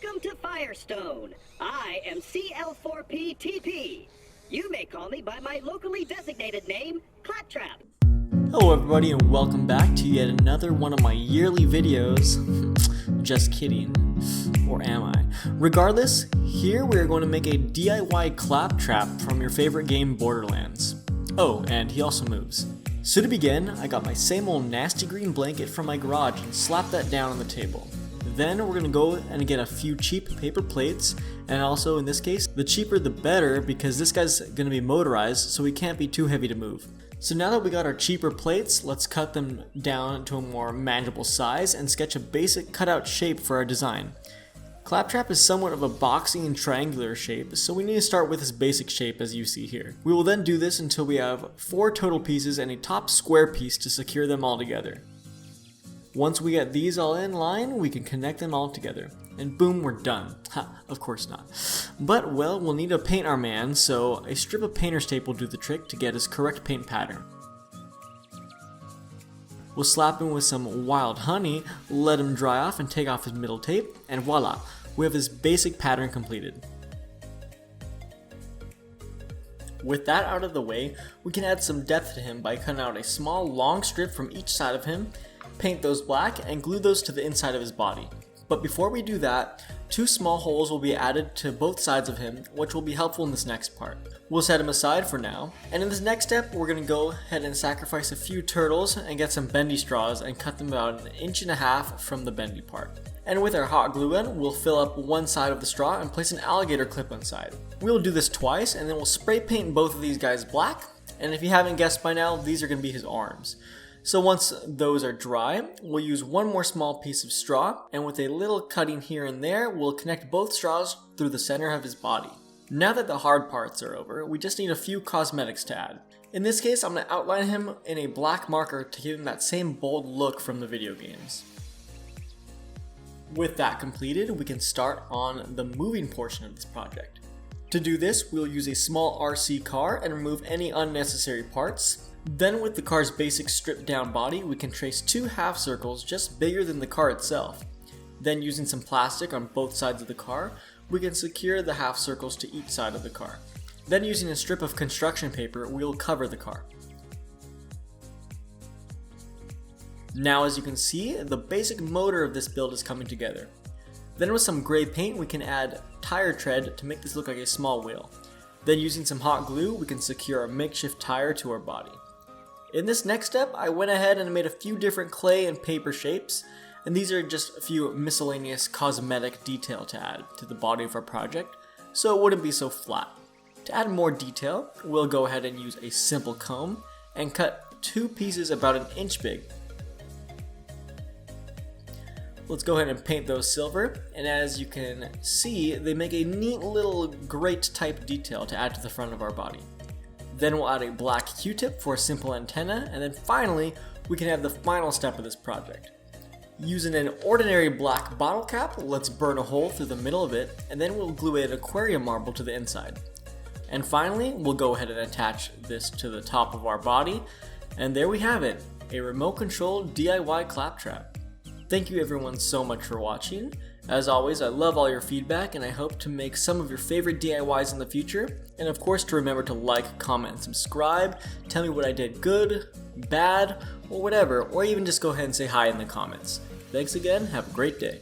Welcome to Firestone. I am CL4PTP. You may call me by my locally designated name, CLAPTRAP. Hello everybody and welcome back to yet another one of my yearly videos. Just kidding. Or am I? Regardless, here we are going to make a DIY claptrap from your favorite game Borderlands. Oh, and he also moves. So to begin, I got my same old nasty green blanket from my garage and slapped that down on the table. Then we're going to go and get a few cheap paper plates, and also in this case, the cheaper the better because this guy's going to be motorized so he can't be too heavy to move. So now that we got our cheaper plates, let's cut them down to a more manageable size and sketch a basic cutout shape for our design. Claptrap is somewhat of a boxy and triangular shape, so we need to start with this basic shape as you see here. We will then do this until we have 4 total pieces and a top square piece to secure them all together. Once we get these all in line, we can connect them all together. And boom, we're done. Ha, of course not. But, well, we'll need to paint our man, so a strip of painter's tape will do the trick to get his correct paint pattern. We'll slap him with some wild honey, let him dry off and take off his middle tape, and voila, we have this basic pattern completed. With that out of the way, we can add some depth to him by cutting out a small long strip from each side of him, paint those black, and glue those to the inside of his body. But before we do that, 2 small holes will be added to both sides of him, which will be helpful in this next part. We'll set him aside for now, and in this next step, we're going to go ahead and sacrifice a few turtles and get some bendy straws and cut them about 1.5 inches from the bendy part. And with our hot glue gun, we'll fill up one side of the straw and place an alligator clip inside. We'll do this twice, and then we'll spray paint both of these guys black, and if you haven't guessed by now, these are going to be his arms. So once those are dry, we'll use one more small piece of straw, and with a little cutting here and there, we'll connect both straws through the center of his body. Now that the hard parts are over, we just need a few cosmetics to add. In this case, I'm going to outline him in a black marker to give him that same bold look from the video games. With that completed, we can start on the moving portion of this project. To do this, we'll use a small RC car and remove any unnecessary parts. Then with the car's basic stripped down body, we can trace 2 half circles just bigger than the car itself. Then using some plastic on both sides of the car, we can secure the half circles to each side of the car. Then using a strip of construction paper, we'll cover the car. Now as you can see, the basic motor of this build is coming together. Then with some gray paint, we can add tire tread to make this look like a small wheel. Then using some hot glue, we can secure a makeshift tire to our body. In this next step, I went ahead and made a few different clay and paper shapes, and these are just a few miscellaneous cosmetic detail to add to the body of our project, so it wouldn't be so flat. To add more detail, we'll go ahead and use a simple comb and cut 2 pieces about 1 inch big. Let's go ahead and paint those silver, and as you can see, they make a neat little grate type detail to add to the front of our body. Then we'll add a black Q-tip for a simple antenna, and then finally, we can have the final step of this project. Using an ordinary black bottle cap, let's burn a hole through the middle of it, and then we'll glue an aquarium marble to the inside. And finally, we'll go ahead and attach this to the top of our body, and there we have it, a remote controlled DIY claptrap. Thank you everyone so much for watching. As always, I love all your feedback and I hope to make some of your favorite DIYs in the future. And of course to remember to like, comment, and subscribe. Tell me what I did good, bad, or whatever, or even just go ahead and say hi in the comments. Thanks again, have a great day.